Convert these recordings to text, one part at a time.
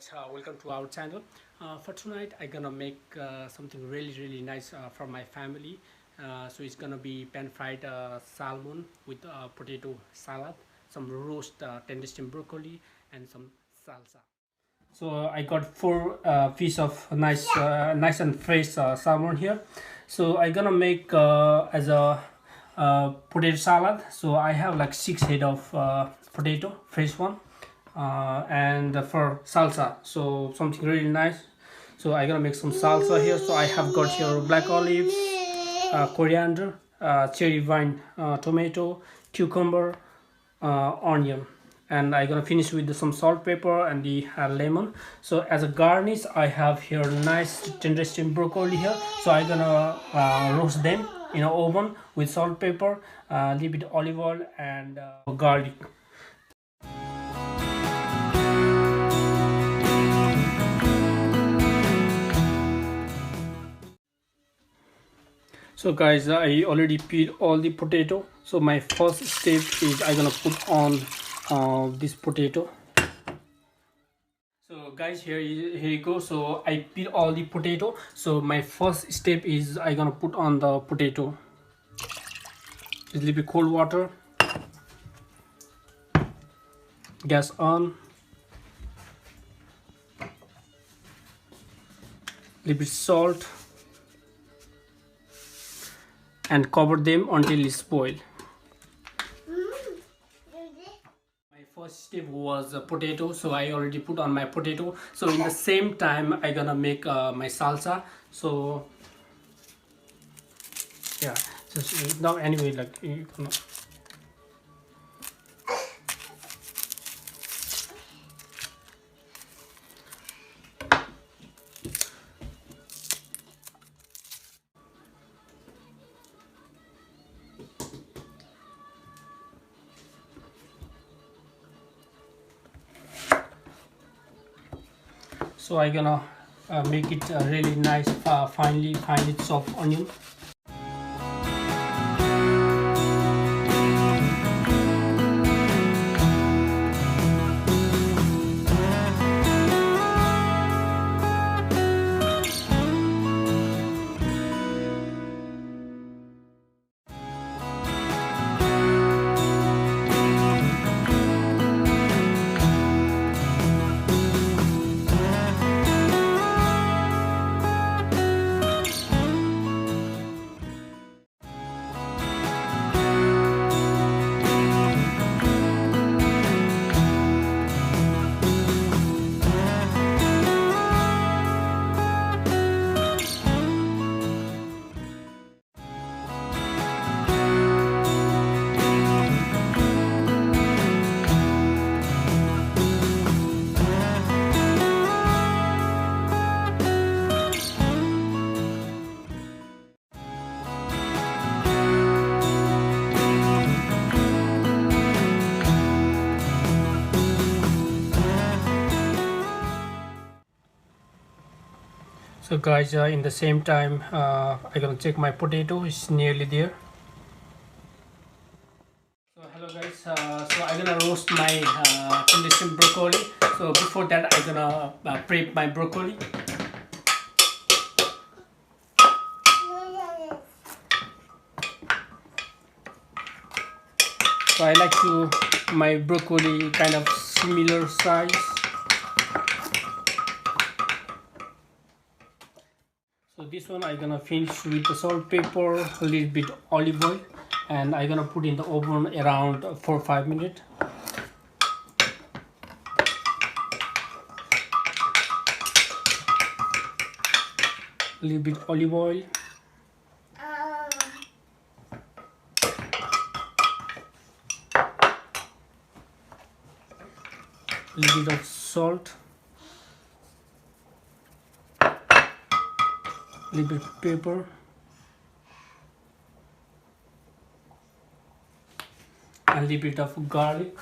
guys, welcome to our channel. For tonight I'm gonna make something really nice for my family. So it's gonna be pan-fried salmon with potato salad, some roast tender steamed broccoli, and some salsa. So I got four piece of nice and fresh salmon here. So I'm gonna make as a potato salad. So I have like 6 head of potato, fresh one, and for salsa, so something really nice. So I'm gonna make some salsa here. So I have got here black olives, coriander, cherry vine, tomato, cucumber, onion, and I'm gonna finish with some salt, pepper, and the lemon. So as a garnish I have here nice tender steamed broccoli here. So I'm gonna roast them in an oven with salt, pepper, little bit olive oil, and garlic. So guys, I already peeled all the potato. So my first step is I'm gonna put on this potato. So guys, here you go. So I peeled all the potato. So my first step is I'm gonna put on the potato. A little bit cold water. Gas on. Little bit salt. And cover them until it's boiled. My first step was potato, so I already put on my potato. So in the same time I gonna make my salsa. So yeah, just now anyway, like you know. So I'm gonna make it really nice, finely chopped onion. So guys, in the same time I'm gonna check my potato. It's nearly there. So hello guys, so I'm gonna roast my tender steamed broccoli. So before that I'm gonna prep my broccoli. So I like to my broccoli kind of similar size. So this one I'm gonna finish with the salt, pepper, a little bit olive oil, and I'm gonna put in the oven around 4 or 5 minutes. A little bit olive oil. A little bit of salt. Little bit of pepper, and little bit of garlic.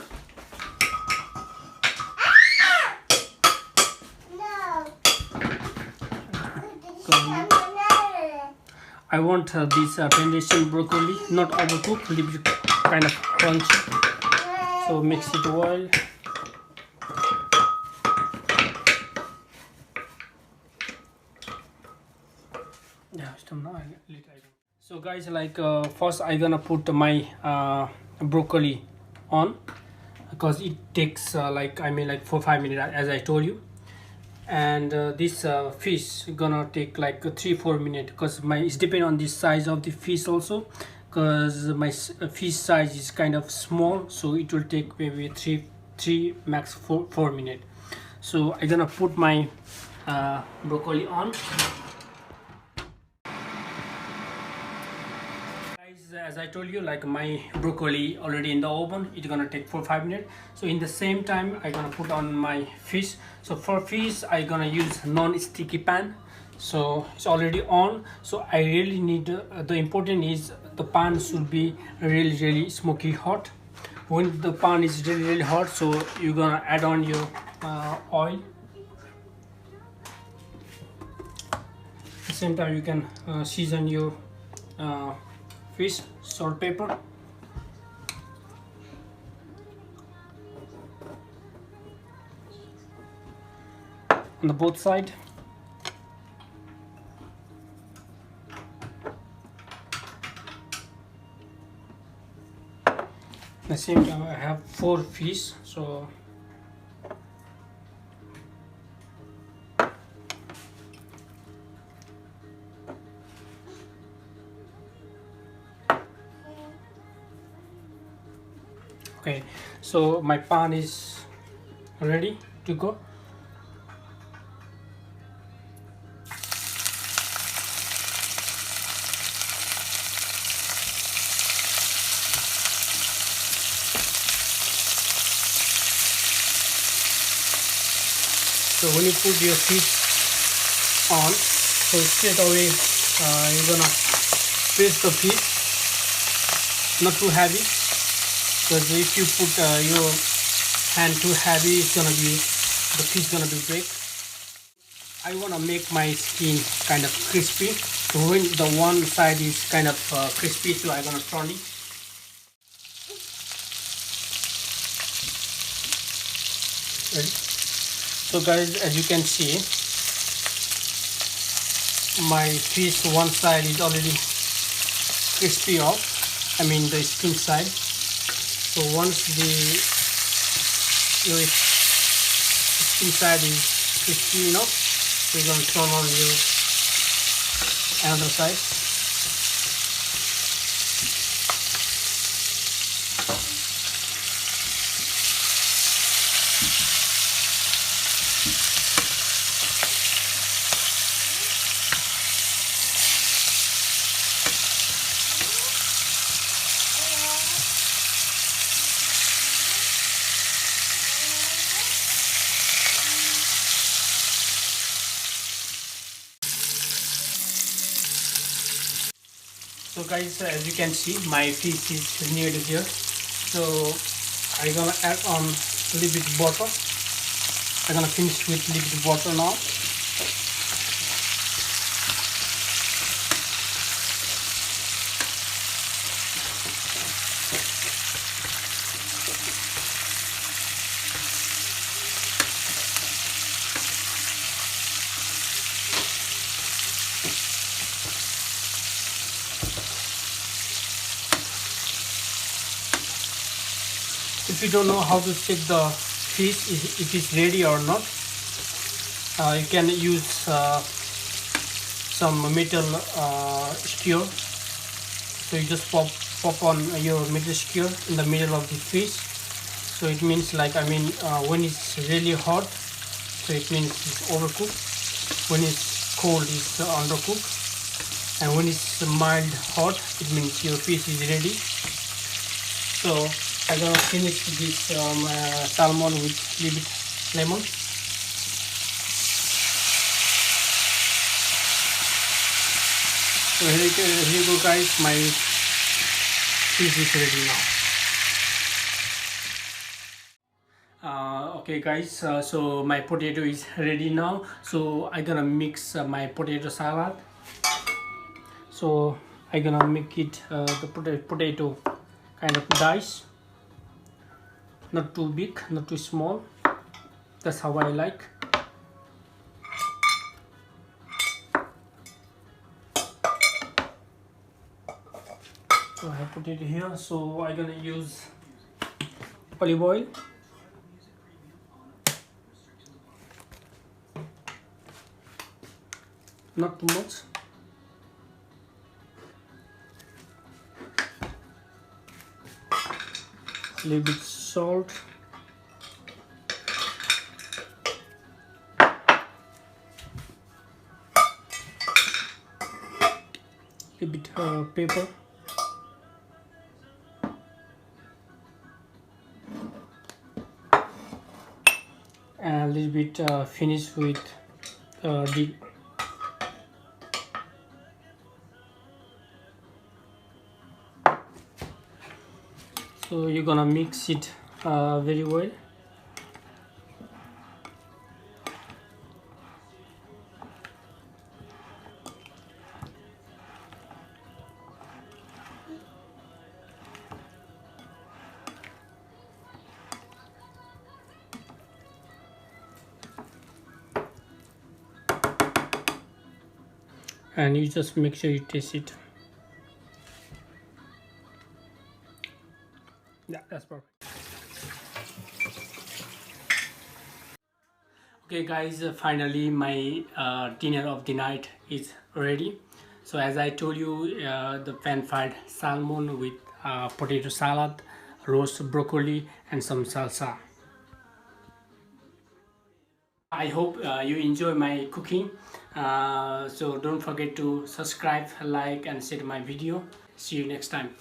I want this tender steamed broccoli not overcooked, little bit kind of crunchy. So mix it well. So guys, like first I gonna put my broccoli on, because it takes like 4-5 minutes as I told you. And this fish gonna take like 3-4 minutes, because my it's depend on the size of the fish also, because my fish size is kind of small, so it will take maybe 3 max 4 minutes. So I'm gonna put my broccoli on. As I told you, like my broccoli already in the oven, it's gonna take 4-5 minutes. So in the same time I'm gonna put on my fish. So for fish I'm gonna use non-sticky pan, so it's already on. So I really need the important is the pan should be really smoky hot. When the pan is really hot, so you're gonna add on your oil. At the same time you can season your fish, salt, pepper. On the both side. At the same time I have 4 fish, so okay, so my pan is ready to go. So when you put your fish on, so straight away you're gonna press the fish, not too heavy, because if you put your hand too heavy, it's gonna be, the fish gonna be break. I wanna make my skin kind of crispy, so when the one side is kind of crispy, so I'm gonna turn it. Ready? So guys, as you can see, my fish one side is already crispy off, I mean the skin side. So once your skin side is crispy enough, we're going to turn on your another side. So guys, as you can see, my fish is nearly here. So I'm gonna add on a little bit butter. I'm gonna finish with a little bit butter now. If you don't know how to check the fish if it's ready or not, you can use some metal skewer. So you just pop on your metal skewer in the middle of the fish. So it means like, when it's really hot, so it means it's overcooked. When it's cold, it's undercooked. And when it's mild hot, it means your fish is ready. So I'm gonna finish this salmon with a little bit lemon. So here you go guys, my fish is ready now. Okay guys, so my potato is ready now. So I'm gonna mix my potato salad. So I'm gonna make it the potato kind of dice. Not too big, not too small. That's how I like. So I put it here. So I'm gonna use olive oil, not too much. A little bit salt, a bit pepper, and a little bit finish with dill. So you're gonna mix it very well. And you just make sure you taste it. Yeah, that's perfect. Okay guys, finally my dinner of the night is ready. So as I told you, the pan-fried salmon with potato salad, roast broccoli and some salsa. I hope you enjoy my cooking. So don't forget to subscribe, like and share my video. See you next time.